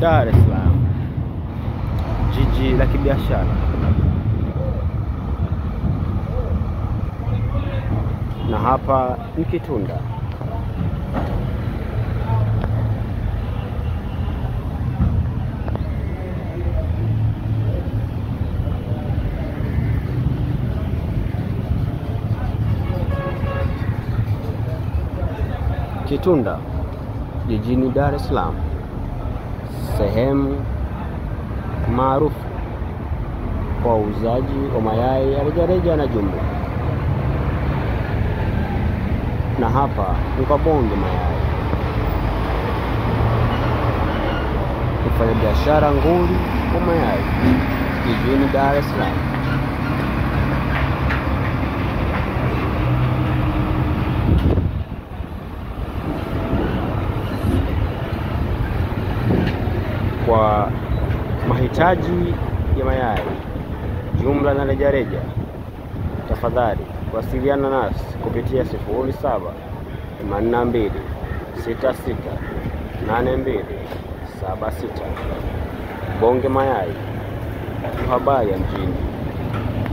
Dar es Salaam, jiji la kibiashara, na hapa ni Kitunda. Kitunda jijini Dar es Salaam, sehemu maarufu kwa uuzaji wa mayai ya rejareja na jumla. Na hapa ni kwa Bonge Mayai, mfanya biashara nguli wa mayai jijini Dar es Salaam. Kwa mahitaji ya mayai jumla na rejareja, tafadhali wasiliana nasi kupitia 0782668276. Bonge Mayai, habari ya mjini.